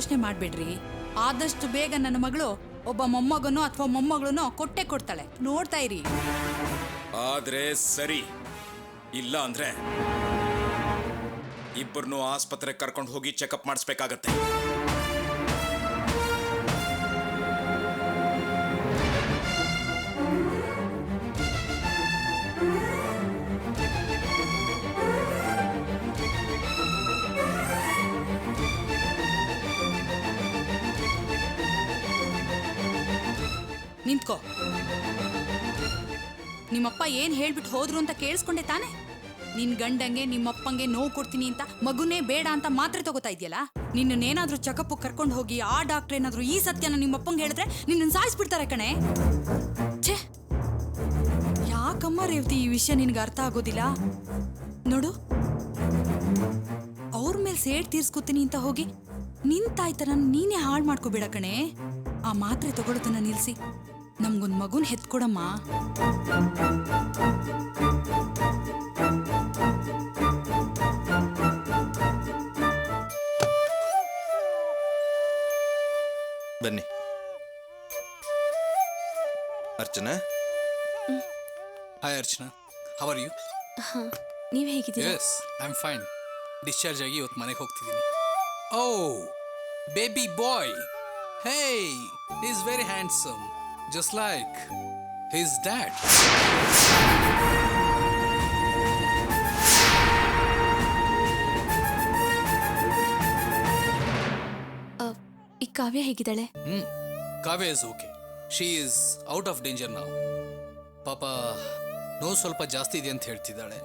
ಯೋಚನೆ ಮಾಡ್ಬೇಡ್ರಿ. ಆದಷ್ಟು ಬೇಗ ನನ್ನ ಮಗಳು ಒಬ್ಬ ಮೊಮ್ಮಗನೋ ಅಥವಾ ಮೊಮ್ಮಗಳನೋ ಕೊಡ್ತಾಳೆ, ನೋಡ್ತಾ ಇರಿ. ಆದ್ರೆ ಸರಿ, ಇಲ್ಲ ಅಂದ್ರೆ ಇಬ್ಬರನ್ನು ಆಸ್ಪತ್ರೆಗೆ ಕರ್ಕೊಂಡು ಹೋಗಿ ಚೆಕಪ್ ಮಾಡಿಸ್ಬೇಕಾಗತ್ತೆ. ನಿಂತ್ಕೋ. ನಿಮ್ಮಪ್ಪ ಏನ್ ಹೇಳ್ಬಿಟ್ಟು ಹೋದ್ರು ಅಂತ ಕೇಳಿಸ್ಕೊಂಡೆ ತಾನೆ? ನಿನ್ ಗಂಡಂಗೆ ನಿಮ್ಮಪ್ಪಂಗೆ ನೋವು ಕೊಡ್ತೀನಿ ಅಂತ ಮಗುನೇ ಬೇಡ ಅಂತ ಮಾತ್ರೆ ತಗೋತಾ ಇದೆಯಲ್ಲ. ನಿನ್ನೇನಾದ್ರೂ ಚೆಕಪ್ ಕರ್ಕೊಂಡು ಹೋಗಿ ಆ ಡಾಕ್ಟರ್ ಏನಾದ್ರೂ ಈ ಸತ್ಯನ ನಿಮ್ಮಪ್ಪಂಗೆ ಹೇಳಿದ್ರೆ ನಿನ್ನ ಸಾಯಿಸ್ಬಿಡ್ತಾರೆ ಕಣೆ. ಛೇ, ಯಾಕಮ್ಮ ರೇವತಿ ಈ ವಿಷಯ ನಿನ್ಗೆ ಅರ್ಥ ಆಗೋದಿಲ್ಲ? ನೋಡು, ಅವ್ರ ಮೇಲೆ ಸೇಡ್ ತೀರ್ಸ್ಕೊತೀನಿ ಅಂತ ಹೋಗಿ ನಿನ್ ತಾಯ್ತನ ನೀನೇ ಹಾಳು ಮಾಡ್ಕೋಬೇಡ ಕಣೆ. ಆ ಮಾತ್ರೆ ತಗೊಳ್ಳೋದನ್ನ ನಿಲ್ಸಿ ನಮ್ಗೊಂದ್ ಮಗುನ್ ಹೆತ್ಕೊಡಮ್ಮ. ಬನ್ನಿ. Archana. Hi Archana, how are you? ನೀವು ಹೇಗಿದ್ದೀರಾ? Yes, I am fine. Discharge ಆಗಿ ಇವತ್ತು ಮನೆಗೆ ಹೋಗ್ತಿದ್ದೀನಿ. ಓ, baby boy. Hey, he is very handsome, just like his dad. ಈ ಕಾವ್ಯ ಹೇಗಿದ್ದಾಳೆ? Kavya is okay. She is out of danger ನಾವು. ಪಾಪ ನೋವು ಸ್ವಲ್ಪ ಜಾಸ್ತಿ ಇದೆ ಅಂತ ಹೇಳ್ತಿದ್ದಾಳೆ.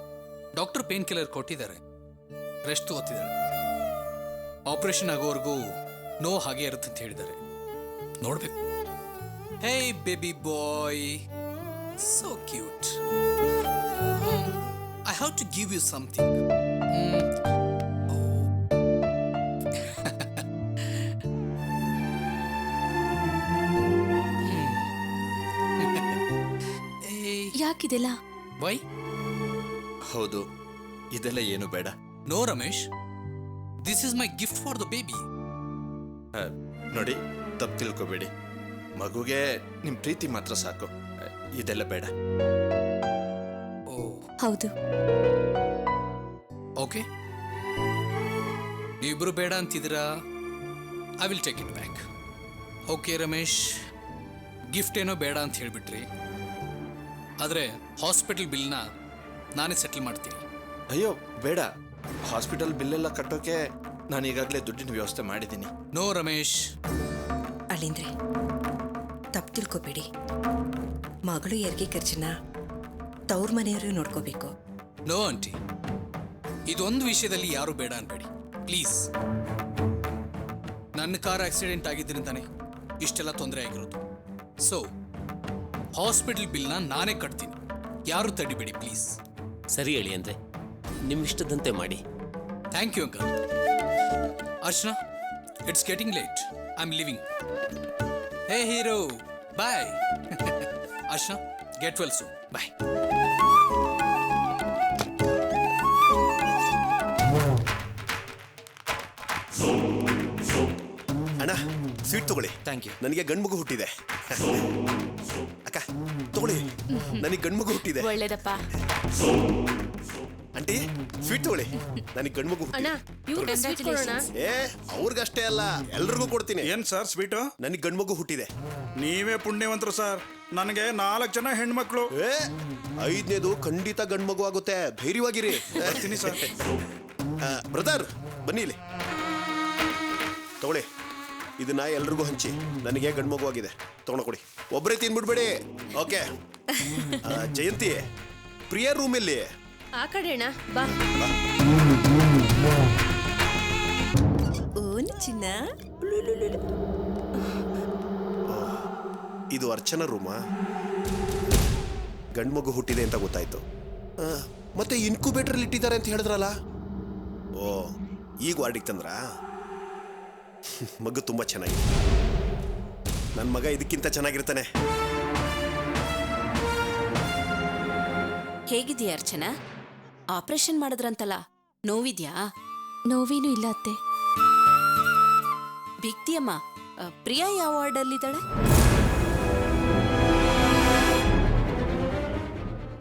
ಡಾಕ್ಟರ್ ಪೇನ್ ಕಿಲ್ಲರ್ ಕೊಟ್ಟಿದ್ದಾರೆ, ರೆಸ್ಟ್ ತಗೋತಿದ್ದಾಳೆ. ಆಪರೇಷನ್ ಆಗೋವರೆಗೂ ನೋವು ಹಾಗೆ ಇರುತ್ತೆ ಅಂತ ಹೇಳಿದ್ದಾರೆ. ನೋಡ್ಬೇಕು. Hey baby boy, so cute. I have to give you something. ಯಾಕಿದೆಲ್ಲ? ವೈ? ಹೌದು, ಇದೆಲ್ಲ ಏನು ಬೇಡ. No Ramesh, this is my gift for the baby. ನೋಡಿ, ತಪ್ಪು ತಿಳ್ಕೊಬೇಡಿ. ಮಗುಗೆ ನಿಮ್ಮ ಪ್ರೀತಿ ಮಾತ್ರ ಸಾಕು, ಇದೆಲ್ಲ ಬೇಡ. ಓ, ಹೌದು. ಓಕೆ, ನೀವಿಬ್ರು ಬೇಡ ಅಂತಿದ್ದೀರಾ. I will take it back. Okay Ramesh, gift ಏನೋ ಬೇಡ ಅಂತ ಹೇಳಿಬಿಟ್ರಿ, ಆದರೆ ಹಾಸ್ಪಿಟಲ್ ಬಿಲ್ನ ನಾನೇ ಸೆಟಲ್ ಮಾಡ್ತೀನಿ. ಅಯ್ಯೋ ಬೇಡ, ಹಾಸ್ಪಿಟಲ್ ಬಿಲ್ಲೆಲ್ಲ ಕಟ್ಟೋಕೆ ನಾನು ಈಗಾಗಲೇ ದುಡ್ಡಿನ ವ್ಯವಸ್ಥೆ ಮಾಡಿದ್ದೀನಿ. ನೋ ರಮೇಶ್. ಅಳಿಂದ್ರೆ, ತಪ್ಪು ತಿಳ್ಕೊಬೇಡಿ. ಮಗಳು ಹೆರಿಗೆ ಖರ್ಚನ್ನ ತವ್ರ ಮನೆಯವರು ನೋಡ್ಕೋಬೇಕು. ನೋ ಆಂಟಿ, ಇದೊಂದು ವಿಷಯದಲ್ಲಿ ಯಾರು ಬೇಡ ಅನ್ಬೇಡಿ ಪ್ಲೀಸ್. ನನ್ನ ಕಾರ್ ಆಕ್ಸಿಡೆಂಟ್ ಆಗಿದ್ದರಿಂದಾನೆ ಇಷ್ಟೆಲ್ಲ ತೊಂದರೆ ಆಗಿರೋದು. ಸೊ ಹಾಸ್ಪಿಟಲ್ ಬಿಲ್ನ ನಾನೇ ಕಟ್ತೀನಿ, ಯಾರು ತಡಿಬೇಡಿ ಪ್ಲೀಸ್. ಸರಿ ಹೇಳಿ ಅಂದ್ರೆ ನಿಮ್ಮಿಷ್ಟದಂತೆ ಮಾಡಿ. Thank you uncle. Archana, it's getting late, I am leaving. Hey hero, bye. Archana, get well soon, bye. ಅಣ್ಣ, ಸ್ವೀಟ್ ತಗೊಳ್ಳಿ. Thank you. ನನಗೆ ಗಂಡು ಮಗು ಹುಟ್ಟಿದೆ. ಅಕ್ಕ ತಗೊಳ್ಳಿ, ನನಗೆ ಗಂಡು ಮಗು ಹುಟ್ಟಿದೆ. ಒಳ್ಳೇದಪ್ಪ. ಆಂಟಿ, ಸ್ವೀಟ್ ತಗೊಳ್ಳಿ, ನನಗೆ ಗಂಡು ಮಗು ಹುಟ್ಟಿದೆ. ಏ, ಅವ್ರಿಗಷ್ಟೇ ಅಲ್ಲ, ಎಲ್ರಿಗೂ ಕೊಡ್ತೀನಿ. ಏನ್ ಸರ್ ಸ್ವೀಟು? ನನಗೆ ಗಂಡು ಮಗು ಹುಟ್ಟಿದೆ. ನೀವೇ ಪುಣ್ಯವಂತರು ಸರ್. ನನಗೆ 4 ಜನ ಹೆಣ್ಮಕ್ಳು. ಏ, 5ನೇದು ಖಂಡಿತ ಗಂಡು ಮಗು ಆಗುತ್ತೆ, ಧೈರ್ಯವಾಗಿರಿ. ಬರ್ತೀನಿ ಸರ್. ಬ್ರದರ್, ಬನ್ನಿ ಇಲ್ಲಿ ತಗೊಳ್ಳಿ. ಇದನ್ನ ಎಲ್ರಿಗೂ ಹಂಚಿ. ನನಗೆ ಗಂಡು ಮಗು ಆಗಿದೆ, ತಗೊಂಡು ಕೊಡಿ. ಒಬ್ಬರೇ ತಿನ್ಬಿಡ್ಬೇಡಿ, ಓಕೆ? ಜಯಂತಿ, ಪ್ರಿಯ ರೂಮಲ್ಲಿ ಆ ಕಡೆ ಅಣ್ಣ, ಬಾ. ಓನ್ ಚಿನ್ನ. ಇದು ಅರ್ಚನಾ ರೂಮಾ? ಗಂಡು ಮಗು ಹುಟ್ಟಿದೆ ಅಂತ ಗೊತ್ತಾಯ್ತು. ಮತ್ತೆ ಇನ್ಕ್ಯುಬೇಟರ್ ಇಟ್ಟಿದ್ದಾರೆ ಅಂತ ಹೇಳಿದ್ರಲ್ಲ. ಓ, ಈಗ ವಾರ್ಡಿಗೆ ತಂದ್ರಾ? ಮಗು ತುಂಬಾ ಚೆನ್ನಾಗಿದೆ. ನನ್ನ ಮಗ ಇದಕ್ಕಿಂತ ಚೆನ್ನಾಗಿರ್ತಾನೆ. ಹೇಗಿದೆಯಾ ಅರ್ಚನಾ? ಆಪರೇಷನ್ ಮಾಡಿದ್ರಂತಲ್ಲ, ನೋವಿದ್ಯಾ? ನೋವೇನೂ ಇಲ್ಲ ಅತ್ತೆ. ಬಿಗ್ತಿಯಮ್ಮ, ಪ್ರಿಯಾ ಯಾವ ವಾರ್ಡಲ್ಲಿದ್ದಾಳೆ?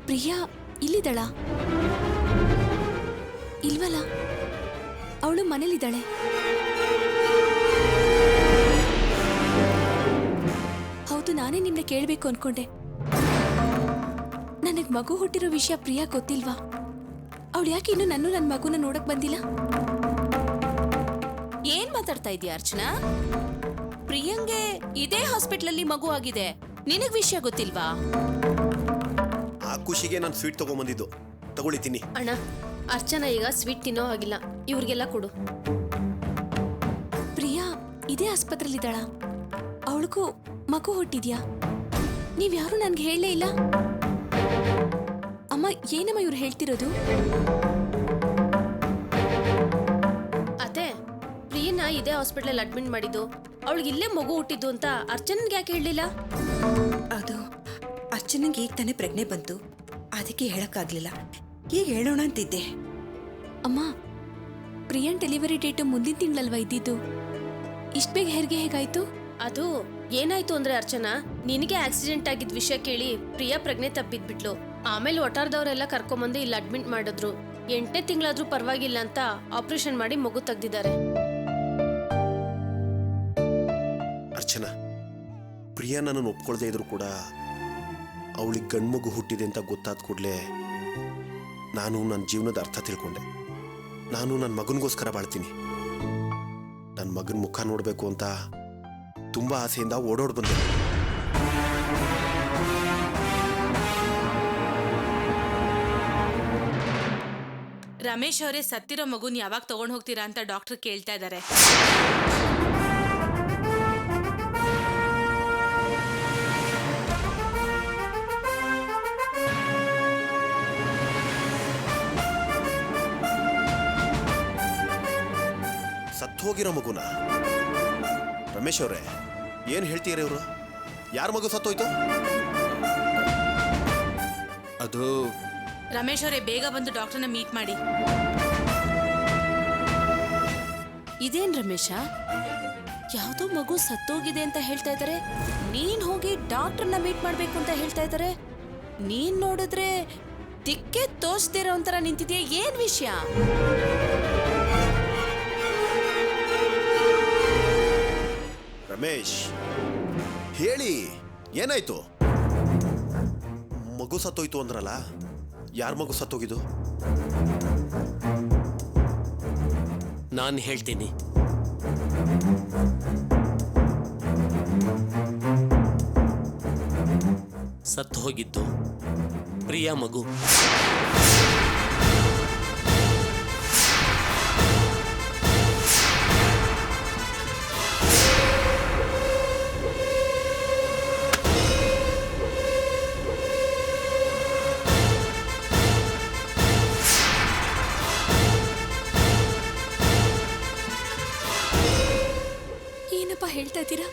ಪ್ರಿಯಾ ಇಲ್ಲಿದ್ದಾಳ? ಇಲ್ವಲ್ಲ, ಅವಳು ಮನೇಲಿದ್ದಾಳೆ. ಹೌದು, ನಾನೇ ನಿಮ್ನ ಕೇಳಬೇಕು ಅನ್ಕೊಂಡೆ. ನನಗ್ ಮಗು ಹುಟ್ಟಿರೋ ವಿಷಯ ಪ್ರಿಯಾ ಗೊತ್ತಿಲ್ವಾ? ಅವಳು ಯಾಕೆ ಇನ್ನು ನನ್ನ ಮಗುನ ನೋಡಕ್ ಬಂದಿಲ್ಲ? ಏನ್ ಮಾತಾಡ್ತಾ ಇದೀಯ ಅರ್ಚನಾ? ಪ್ರಿಯಂಗೆ ಇದೇ ಹಾಸ್ಪಿಟ್ಲಲ್ಲಿ ಮಗು ಆಗಿದೆ, ನಿನಗ್ ವಿಷಯ ಗೊತ್ತಿಲ್ವಾ? ಆ ಖುಷಿಗೆ ನಾನು ಸ್ವೀಟ್ ತಗೊಂಬಂದಿದ್ದು, ತಗೊಳಿತೀನಿ. ಅಣ್ಣ, ಅರ್ಚನಾ ಈಗ ಸ್ವೀಟ್ ತಿನ್ನೋ ಆಗಿಲ್ಲ, ಇವ್ರಿಗೆಲ್ಲ ಕೊಡು. ಪ್ರಿಯಾ ಇದೇ ಆಸ್ಪತ್ರೆಲಿದ್ದಾಳ? ಅವಳಿಗೂ ಮಗು ಹುಟ್ಟಿದ್ಯಾ? ನೀವ್ಯಾರು ನನ್ಗೆ ಹೇಳಲೇ ಇಲ್ಲ. ಅಮ್ಮ, ಏನಮ್ಮ ಇವ್ರು ಹೇಳ್ತಿರೋದು? ಅತ್ತೆ, ಪ್ರಿಯನ ಇದೇ ಹಾಸ್ಪಿಟಲ್ ಅಡ್ಮಿಟ್ ಮಾಡಿದ್ದು, ಅವಳಿಗೆ ಇಲ್ಲೇ ಮಗು ಹುಟ್ಟಿದ್ದು ಅಂತ ಅರ್ಚನನ್ಗೆ ಯಾಕೆ ಹೇಳಲಿಲ್ಲ? ಅದು ಅರ್ಚನಂಗೆ ಈಗ ತಾನೇ ಪ್ರಜ್ಞೆ ಬಂತು, ಅದಕ್ಕೆ ಹೇಳಕ್ಕಾಗ್ಲಿಲ್ಲ. ಈಗ ಹೇಳೋಣ ಅಂತಿದ್ದೆ. ಅಮ್ಮ, ಪ್ರಿಯನ್ ಡೆಲಿವರಿ ಡೇಟ್ ಮುಂದಿನ ತಿಂಗಳಲ್ವಾ ಇದ್ದಿದ್ದು? ಇಷ್ಟ ಬೇಗ ಹೆರಿಗೆ ಹೇಗಾಯ್ತು? ಅದು ಏನಾಯ್ತು ಅಂದ್ರೆ ಅರ್ಚನಾ, ನಿನಗೆ ಆಕ್ಸಿಡೆಂಟ್ ಆಗಿದ್ ವಿಷಯ ಕೇಳಿ ಪ್ರಿಯಾ ಪ್ರಜ್ಞೆ ತಪ್ಪಿದ್ಬಿಟ್ಲು. ಆಮೇಲೆ ಒಟಾರದವರೆಲ್ಲ ಕರ್ಕೊಂಬಂದು ಇಲ್ಲಿ ಅಡ್ಮಿಟ್ ಮಾಡಿದ್ರು. 8ನೇ ತಿಂಗಳಾದ್ರೂ ಪರವಾಗಿಲ್ಲ ಅಂತ ಆಪರೇಷನ್ ಮಾಡಿ ಮಗು ತೆಗ್ದಿದ್ದಾರೆ. ಅರ್ಚನಾ, ಪ್ರಿಯಾ ನನ್ನನ್ನು ಒಪ್ಕೊಳ್ದೇ ಇದ್ರು ಕೂಡ ಅವಳಿಗೆ ಗಂಡ್ಮಗು ಹುಟ್ಟಿದೆ ಅಂತ ಗೊತ್ತಾದ ಕೂಡಲೇ ನಾನು ನನ್ನ ಜೀವನದ ಅರ್ಥ ತಿಳ್ಕೊಂಡೆ. ನಾನು ನನ್ನ ಮಗನಿಗೋಸ್ಕರ ಬಾಳ್ತೀನಿ. ನನ್ನ ಮಗನ ಮುಖ ನೋಡಬೇಕು ಅಂತ ತುಂಬ ಆಸೆಯಿಂದ ಓಡೋಡ್ ಬಂದೆ. ರಮೇಶ್ ಅವರೇ, ಸತ್ತಿರೋ ಮಗುನ್ ಯಾವಾಗ ತಗೊಂಡ್ ಹೋಗ್ತೀರಾ ಅಂತ ಡಾಕ್ಟರ್ ಕೇಳ್ತಾ ಇದ್ದಾರೆ. ಸತ್ತು ಹೋಗಿರೋ ಮಗುನ? ರಮೇಶ್ ಅವರೇ, ಏನು ಹೇಳ್ತೀರ ಇವರು? ಯಾರ ಮಗು ಸತ್ತೋಯ್ತು? ಅದು ರಮೇಶ್ ಅವರೇ, ಬೇಗ ಬಂದು ಡಾಕ್ಟರ್ನ ಮೀಟ್ ಮಾಡಿ. ಇದೇನ್ ರಮೇಶ, ಯಾವ್ದೋ ಮಗು ಸತ್ತೋಗಿದೆ ಅಂತ ಹೇಳ್ತಾ ಇದಾರೆ, ನೀನ್ ಹೋಗಿ ಡಾಕ್ಟರ್ನ ಮೀಟ್ ಮಾಡ್ಬೇಕು ಅಂತ ಹೇಳ್ತಾ ಇದಾರೆ. ನೀನ್ ನೋಡಿದ್ರೆ ದಿಕ್ಕೆ ತೋಚ್ದಿರೋ ಒಂಥರ ನಿಂತಿದ್ಯಾ, ಏನ್ ವಿಷಯ? ರಮೇಶ್, ಹೇಳಿ, ಏನಾಯ್ತು? ಮಗು ಸತ್ತೋಯ್ತು ಅಂದ್ರಲ್ಲ, ಯಾರ ಮಗು ಸತ್ತೋಗಿದ್ದು? ನಾನು ಹೇಳ್ತೀನಿ. ಸತ್ತು ಹೋಗಿದ್ದು ಪ್ರಿಯಾ ಮಗು. ಏನಪ್ಪ ಹೇಳ್ತಾ ಇದ್ದೀರಾ?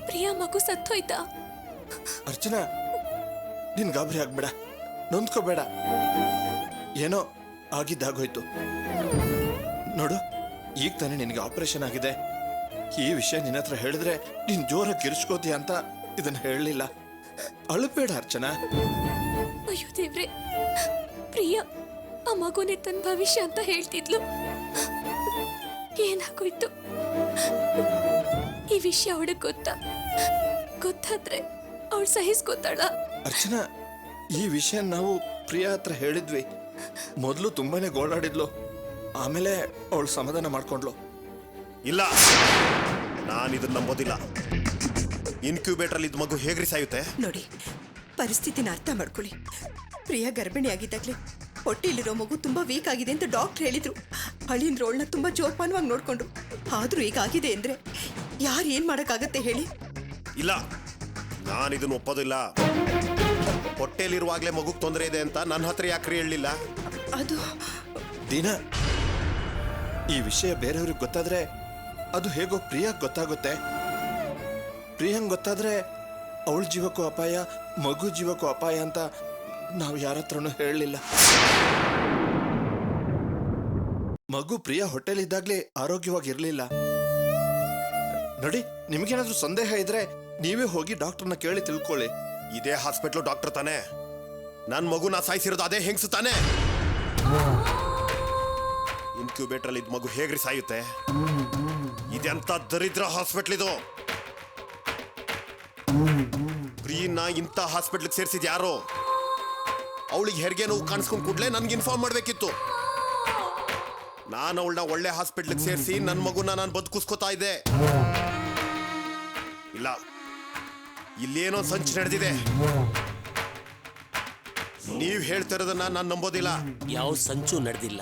ಪ್ರಿಯಾ ಮಗು ಸತ್ತೋಯ್ತಾ? ಅರ್ಚನಾ, ನೀನ್ ಗಾಬರಿ ಆಗ್ಬೇಡ, ನೊಂದ್ಕೋಬೇಡ. ಏನೋ ಆಗಿದ್ದಾಗೋಯ್ತು. ನೋಡು, ಈಗ ತಾನೇ ನಿನಗೆ ಆಪರೇಷನ್ ಆಗಿದೆ. ಈ ವಿಷಯ ನಿನ್ನ ಹತ್ರ ಹೇಳಿದ್ರೆ ನೀನ್ ಜೋರಾಗಿ ಕಿರ್ಚ್ಕೋತೀಯ ಅಂತ ಇದನ್ನ ಹೇಳಲಿಲ್ಲ. ಅಳಬೇಡ ಅರ್ಚನಾ. ಅಯ್ಯೋ ದೇವ್ರೆ, ಪ್ರಿಯಾ ಆ ಮಗುನೇ ತನ್ನ ಭವಿಷ್ಯ ಅಂತ ಹೇಳ್ತಿದ್ಲು. ಏನಾಗೋಯ್ತು? ಈ ವಿಷಯ ಅವಳಿಗೆ ಗೊತ್ತಾದ್ರೆ ಅವಳು ಸಹಿಸ್ಕೋತಾಳ? ಅರ್ಚನಾ, ಈ ವಿಷಯ ನಾವು ಪ್ರಿಯಾ ಹತ್ರ ಹೇಳಿದ್ವಿ. ಮೊದಲು ತುಂಬಾನೇ ಗೋಳಾಡಿದ್ಲು, ಆಮೇಲೆ ಅವಳು ಸಮಾಧಾನ ಮಾಡ್ಕೊಂಡ್ಲು. ಇಲ್ಲ, ನಾನು ಇದನ್ನ ನಂಬೋದಿಲ್ಲ. ಇನ್ಕ್ಯೂಬೇಟರ್ ಇದ್ದ ಮಗು ಹೇಗ್ರಿ ಸಾಯುತ್ತೆ? ನೋಡಿ, ಪರಿಸ್ಥಿತಿನ ಅರ್ಥ ಮಾಡ್ಕೊಳ್ಳಿ. ಪ್ರಿಯಾ ಗರ್ಭಿಣಿ ಆಗಿದ್ದಾಗಲೇ ಹೊಟ್ಟೆಯಲ್ಲಿರೋ ಮಗು ತುಂಬಾ ವೀಕ್ ಆಗಿದೆ ಅಂತ ಡಾಕ್ಟರ್ ಹೇಳಿದ್ರು. ಅಳಿಯಂದ್ರು ಅವಳನ್ನ ತುಂಬಾ ಜೋಪಾನವಾಗಿ ನೋಡ್ಕೊಂಡ್ರು. ಆದ್ರೂ ಈಗ ಆಗಿದೆ ಅಂದ್ರೆ ಯಾರು ಏನ್ ಮಾಡಕ್ಕಾಗತ್ತೆ ಹೇಳಿ? ಇಲ್ಲ, ನಾನು ಇದನ್ನ ಒಪ್ಪೋದಿಲ್ಲ. ಹೊಟ್ಟೆಯಲ್ಲಿರುವಾಗಲೇ ಮಗುಗೆ ತೊಂದರೆ ಇದೆ ಅಂತ ನನ್ನ ಹತ್ರ ಯಾಕ್ರಿ ಹೇಳಲಿಲ್ಲ? ಅದು ದಿನ ಈ ವಿಷಯ ಬೇರೆಯವ್ರಿಗೆ ಗೊತ್ತಾದ್ರೆ ಅದು ಹೇಗೋ ಪ್ರಿಯಾಗ್ ಗೊತ್ತಾಗುತ್ತೆ. ಪ್ರಿಯಂಗ್ ಗೊತ್ತಾದ್ರೆ ಅವಳ ಜೀವಕ್ಕೂ ಅಪಾಯ, ಮಗು ಜೀವಕ್ಕೂ ಅಪಾಯ ಅಂತ ನಾವು ಯಾರ ಹತ್ರನೂ ಹೇಳಲಿಲ್ಲ. ಮಗು ಪ್ರಿಯಾ ಹೊಟ್ಟೆಲಿದ್ದಾಗ್ಲೇ ಆರೋಗ್ಯವಾಗಿರ್ಲಿಲ್ಲ. ನೋಡಿ ನಿಮ್ಗೇನಾದ್ರೂ ಸಂದೇಹ ಇದ್ರೆ ನೀವೇ ಹೋಗಿ ಡಾಕ್ಟರ್ನ ಕೇಳಿ ತಿಳ್ಕೊಳ್ಳಿ. ಇದೇ ಹಾಸ್ಪಿಟ್ಲು ಡಾಕ್ಟರ್ ತಾನೆ? ನನ್ನ ಮಗುನ ಸಾಯಿಸಿರೋದು ಅದೇ ಹೆಂಗ್ಸು ತಾನೆ? ಇನ್ಕ್ಯುಬೇಟರ್ ಅಲ್ಲಿ ಇದ್ ಮಗು ಹೇಗ್ರಿ ಸಾಯುತ್ತೆ? ಇದೆಂತ ದರಿದ್ರ ಹಾಸ್ಪಿಟ್ಲ್ ಇದು? ಪ್ರೀನ ಇಂಥ ಹಾಸ್ಪಿಟ್ಲಿಗೆ ಸೇರಿಸಿದ್ ಯಾರು? ಅವಳಿಗೆ ಹೆರಿಗೆ ನೋವು ಕಾಣಿಸ್ಕೊಂಡ್ ಕೂಡ್ಲೆ ನನ್ಗೆ ಇನ್ಫಾರ್ಮ್ ಮಾಡ್ಬೇಕಿತ್ತು. ನಾನು ಅವಳನ್ನ ಒಳ್ಳೆ ಹಾಸ್ಪಿಟ್ಲಿಗೆ ಸೇರಿಸಿ ನನ್ನ ಮಗುನ ನಾನು ಬದುಕಿಸ್ಕೋತಾ ಇದ್ದೆ. ಇಲ್ಲ, ಇಲ್ಲೇನೋ ಸಂಚು ನಡೆದಿದೆ. ನೀವ್ ಹೇಳ್ತಿರೋದನ್ನ ನಾನು ನಂಬೋದಿಲ್ಲ. ಯಾವ ಸಂಚು ನಡೆದಿಲ್ಲ.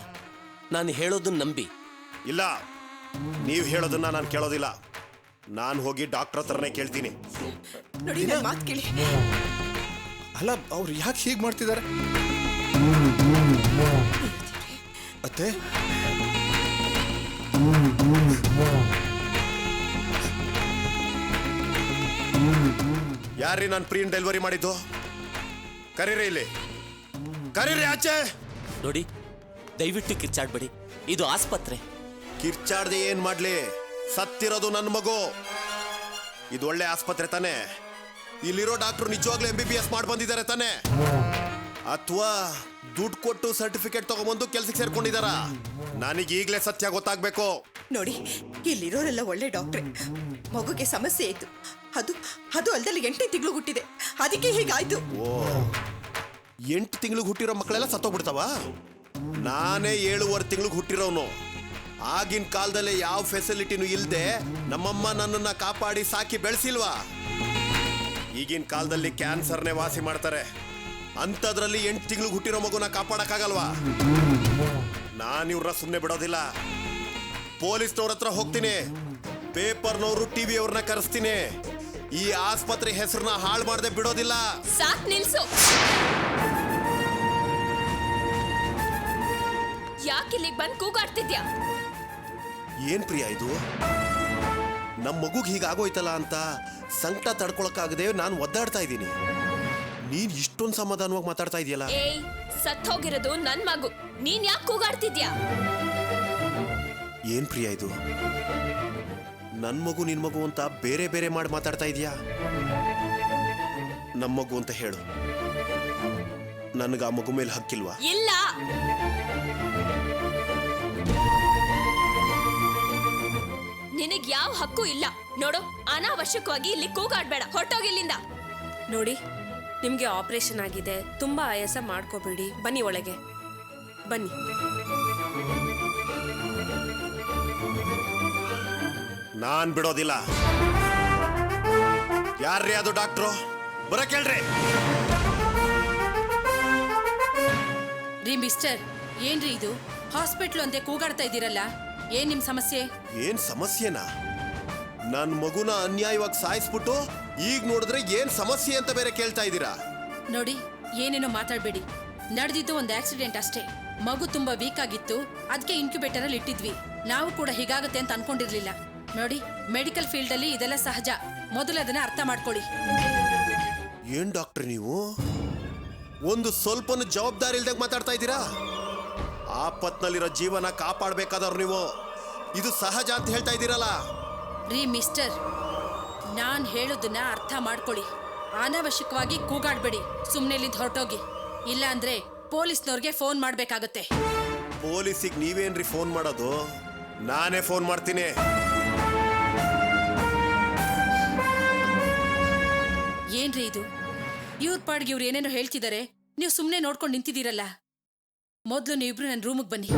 ನಾನು ಹೇಳೋದನ್ನ ನಂಬಿ. ಇಲ್ಲ, ನೀವ್ ಹೇಳೋದನ್ನ ನಾನು ಕೇಳೋದಿಲ್ಲ. ನಾನು ಹೋಗಿ ಡಾಕ್ಟರ್ ಹತ್ರನೇ ಕೇಳ್ತೀನಿ. ನೋಡಿ ನನ್ನ ಮಾತು ಕೇಳಿ. ಅಲ್ಲ ಅವ್ರು ಯಾಕೆ ಹೀಗೆ ಮಾಡ್ತಿದ್ದಾರೆ? ಅತ್ತೆ ಯಾರ್ರೀ ನಾನು ಪ್ರೀನ್ ಡೆಲಿವರಿ ಮಾಡಿದ್ದು? ಕರೀರಿ ಇಲ್ಲಿ, ಕರೀರಿ ಆಚೆ. ನೋಡಿ, ದಯವಿಟ್ಟು ಕಿರ್ಚಾಡ್ಬೇಡಿ. ಇದು ಆಸ್ಪತ್ರೆ. ಕಿರ್ಚಾಡ್ದೆ ಏನ್ ಮಾಡ್ಲಿ? ಸತ್ತಿರೋದು ನನ್ನ ಮಗು. ಇದು ಒಳ್ಳೆ ಆಸ್ಪತ್ರೆ ತಾನೆ? ಇಲ್ಲಿರೋ ಡಾಕ್ಟರ್ ನಿಜವಾಗ್ಲೂ MBBS ಮಾಡಿ ಬಂದಿದ್ದಾರೆ ತಾನೆ? ಅಥವಾ ದುಡ್ಡು ಕೊಟ್ಟು ಸರ್ಟಿಫಿಕೇಟ್ ತಗೊಂಬಂದು ಕೆಲ್ಸಕ್ಕೆ ಸೇರ್ಕೊಂಡಿದಾರ? ನನಗೆ ಈಗಲೇ ಸತ್ಯ ಗೊತ್ತಾಗ್ಬೇಕು. ನೋಡಿ, ಇಲ್ಲಿರೋರೆಲ್ಲ ಒಳ್ಳೆ ಡಾಕ್ಟ್ರೆ. ಮಗುಗೆ ಸಮಸ್ಯೆ ಆಯ್ತು. ಅದು ಅದು ಅಲ್ದಲ್ಲಿ 8ನೇ ತಿಂಗಳು ಹುಟ್ಟಿದೆ. ಅದಕ್ಕೆ ಹೀಗಾಯ್ತು. ಓ, 8 ತಿಂಗಳಿಗೆ ಹುಟ್ಟಿರೋ ಮಕ್ಕಳೆಲ್ಲ ಸತ್ತೋಗ್ಬಿಡ್ತಾವ? ನಾನೇ 7.5 ತಿಂಗಳಿಗೆ ಹುಟ್ಟಿರೋನು. ಆಗಿನ ಕಾಲದಲ್ಲಿ ಯಾವ ಫೆಸಿಲಿಟಿನೂ ಇಲ್ಲದೆ ನಮ್ಮಮ್ಮ ನನ್ನನ್ನ ಕಾಪಾಡಿ ಸಾಕಿ ಬೆಳೆಸಿಲ್ವಾ? ಈಗಿನ ಕಾಲದಲ್ಲಿ ಕ್ಯಾನ್ಸರ್ನೇ ವಾಸಿ ಮಾಡ್ತಾರೆ. ಅಂಥದ್ರಲ್ಲಿ 8 ತಿಂಗಳಿಗೆ ಹುಟ್ಟಿರೋ ಮಗುನ ಕಾಪಾಡಕ್ಕಾಗಲ್ವಾ? ನಾನು ಇವ್ರನ್ನ ಸುಮ್ಮನೆ ಬಿಡೋದಿಲ್ಲ. ಪೊಲೀಸ್ನವ್ರ ಹತ್ರ ಹೋಗ್ತೀನಿ, ಪೇಪರ್ನವರು TV ಅವ್ರನ್ನ ಕರೆಸ್ತೀನಿ. ಈ ಆಸ್ಪತ್ರೆ ಹೆಸರನ್ನ ಹಾಳು ಮಾಡದೆ ಬಿಡೋದಿಲ್ಲ. ಸಾಕ್ ನಿಲ್ಸು. ಯಾಕೆ ಇಲ್ಲಿಗೆ ಬಂದು ಕೂಗಾಡ್ತಿದ್ಯಾ? ಏನ್ ಪ್ರಿಯಾ ಇದು? ನಮ್ಮ ಮಗುಗ್ ಹೀಗಾಗೋಯ್ತಲ್ಲ ಅಂತ ಸಂಕಟ ತಡ್ಕೊಳಕ್ಕಾಗದೆ ನಾನು ಒದ್ದಾಡ್ತಾ ಇದ್ದೀನಿ. ನೀನ್ ಇಷ್ಟೊಂದು ಸಮಾಧಾನವಾಗಿ ಮಾತಾಡ್ತಾ ಇದೆಯಲ್ಲ. ಏಯ್, ಸತ್ ಹೋಗಿರೋದು ನನ್ ಮಗು. ನೀನ್ ಯಾಕೆ ಕೂಗಾಡ್ತಿದ್ಯಾ? ಏನ್ ಪ್ರಿಯಾ ಇದು? ನನ್ ಮಗು ನಿನ್ ಮಗು ಅಂತ ಬೇರೆ ಬೇರೆ ಮಾಡಿ ಮಾತಾಡ್ತಾ ಇದೀಯಾ? ನಮ್ಮ ಮಗು ಅಂತ ಹೇಳು. ನನ್ಗ ಆ ಮಗು ಮೇಲೆ ಹಕ್ಕಿಲ್ವಾ? ಇಲ್ಲ. ನಿನಗ್ ಯಾವ ಹಕ್ಕು ಇಲ್ಲ. ನೋಡು, ಅನಾವಶ್ಯಕವಾಗಿ ಇಲ್ಲಿ ಕೂಗಾಡ್ಬೇಡ. ಹೊರಟೋಗಿಲ್ಲಿಂದ. ನೋಡಿ, ನಿಮಗೆ ಆಪರೇಷನ್ ಆಗಿದೆ. ತುಂಬಾ ಆಯಾಸ ಮಾಡ್ಕೋಬೇಡಿ. ಬನ್ನಿ ಒಳಗೆ ಬನ್ನಿ. ನಾನ್ ಬಿಡೋದಿಲ್ಲ. ಯಾರ್ರೀ ಅದು ಡಾಕ್ಟ್ರು? ಬರಕೇಳ್ರಿ. ರೀ ಮಿಸ್ಟರ್, ಏನ್ರಿ ಇದು? ಹಾಸ್ಪಿಟ್ಲು ಅಂತೆ ಕೂಗಾಡ್ತಾ ಇದ್ದೀರಲ್ಲ, ಏನ್ ನಿಮ್ ಸಮಸ್ಯೆ? ಏನ್ ಸಮಸ್ಯೆನಾ? ನನ್ ಮಗುನ ಅನ್ಯಾಯವಾಗಿ ಸಾಯಿಸ್ಬಿಟ್ಟು ಈಗ ನೋಡಿದ್ರೆ ಏನ್ ಸಮಸ್ಯೆ ಅಂತ ಬೇರೆ ಕೇಳ್ತಾ ಇದ್ದೀರಾ? ನೋಡಿ, ಏನೇನೋ ಮಾತಾಡ್ಬೇಡಿ. ನಡೆದಿದ್ದು ಒಂದು ಆಕ್ಸಿಡೆಂಟ್ ಅಷ್ಟೇ. ಮಗು ತುಂಬಾ ವೀಕ್ ಆಗಿತ್ತು, ಅದಕ್ಕೆ ಇನ್ಕ್ಯುಬೇಟರ್ ಅಲ್ಲಿ ಇಟ್ಟಿದ್ವಿ. ನಾವು ಕೂಡ ಹೀಗಾಗುತ್ತೆ ಅಂತ ಅನ್ಕೊಂಡಿರ್ಲಿಲ್ಲ. ನೋಡಿ, ಮೆಡಿಕಲ್ ಫೀಲ್ಡ್ ಅಲ್ಲಿ ಇದೆಲ್ಲ ಸಹಜ. ಮೊದಲು ಅದನ್ನ ಅರ್ಥ ಮಾಡ್ಕೊಳ್ಳಿ. ಏನ್ ಡಾಕ್ಟರ್ ನೀವು ಒಂದು ಸ್ವಲ್ಪನೂ ಜವಾಬ್ದಾರಿ ಇಲ್ದಾಗ ಮಾತಾಡ್ತಾ ಇದ್ದೀರಾ? ಆಪತ್ನಲ್ಲಿರೋ ಜೀವನ ಕಾಪಾಡಬೇಕಾದವ್ರು ನೀವು. ಇದು ಸಹಜ ಅಂತ ಹೇಳ್ತಾ ಇದ್ದೀರಲ್ಲ. ರೀ ಮಿಸ್ಟರ್, ನಾನ್ ಹೇಳೋದನ್ನ ಅರ್ಥ ಮಾಡ್ಕೊಳ್ಳಿ. ಅನಾವಶ್ಯಕವಾಗಿ ಕೂಗಾಡ್ಬೇಡಿ. ಸುಮ್ನೆ ಇಲ್ಲಿಂದ ಹೊರಟೋಗಿ. ಇಲ್ಲ ಅಂದ್ರೆ ಪೊಲೀಸ್ನವ್ರಿಗೆ ಫೋನ್ ಮಾಡ್ಬೇಕಾಗತ್ತೆ. ಪೊಲೀಸಿಗೆ ನೀವೇನ್ರಿ ಫೋನ್ ಮಾಡೋದು? ನಾನೇ ಫೋನ್ ಮಾಡ್ತೀನಿ. ಏನ್ರಿ ಇದು? ಇವ್ರ ಪಾಡ್ಗೆ ಇವ್ರು ಏನೇನೋ ಹೇಳ್ತಿದ್ದಾರೆ, ನೀವು ಸುಮ್ನೆ ನೋಡ್ಕೊಂಡು ನಿಂತಿದ್ದೀರಲ್ಲ. ಮೊದ್ಲು ನೀವಿಬ್ರು ನನ್ನ ರೂಮಿಗೆ ಬನ್ನಿ.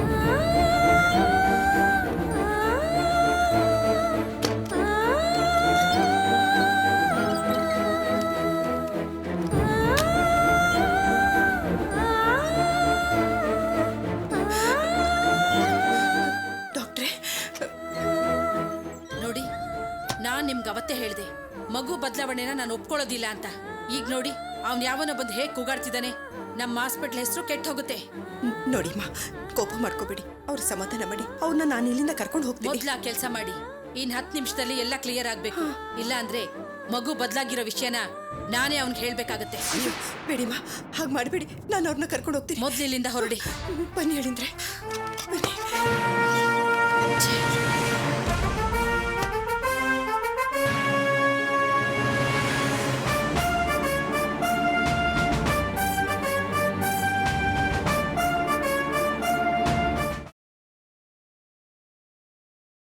ಡಾಕ್ಟ್ರೇ, ನೋಡಿ, ನಾನ್ ನಿಮ್ಗೆ ಅವತ್ತೇ ಹೇಳ್ದೆ, ಮಗು ಬದಲಾವಣೆನ ನಾನು ಒಪ್ಕೊಳ್ಳೋದಿಲ್ಲ ಅಂತ. ಈಗ ನೋಡಿ, ಅವ್ನ್ ಯಾವನ ಬಂದು ಹೇಗ್ ಕೂಗಾಡ್ತಿದ್ದಾನೆ. ನಮ್ಮ ಹಾಸ್ಪಿಟ್ಲ್ ಹೆಸರು ಕೆಟ್ಟ ಹೋಗುತ್ತೆ. ನೋಡಿಮ್ಮ, ಕೋಪ ಮಾಡ್ಕೋಬೇಡಿ. ಅವ್ರ ಸಮಾಧಾನ ಮಾಡಿ ಅವ್ರನ್ನ ನಾನು ಇಲ್ಲಿಂದ ಕರ್ಕೊಂಡು ಹೋಗ್ತೀನಿ. ಮೊದ್ಲು ಆ ಕೆಲಸ ಮಾಡಿ. ಇನ್ 10 ನಿಮಿಷದಲ್ಲಿ ಎಲ್ಲ ಕ್ಲಿಯರ್ ಆಗ್ಬೇಕು. ಇಲ್ಲ ಅಂದ್ರೆ ಮಗು ಬದಲಾಗಿರೋ ವಿಷಯನ ನಾನೇ ಅವ್ನಿಗೆ ಹೇಳ್ಬೇಕಾಗತ್ತೆ. ಅಯ್ಯೋ ಬೇಡಿಮ್ಮ, ಹಾಗೆ ಮಾಡಬೇಡಿ. ನಾನು ಅವ್ರನ್ನ ಕರ್ಕೊಂಡು ಹೋಗ್ತೀನಿ. ಮೊದ್ಲು ಇಲ್ಲಿಂದ ಹೊರಡಿ. ಬನ್ನಿ ಹೇಳಿದ್ರೆ ಬನ್ನಿ.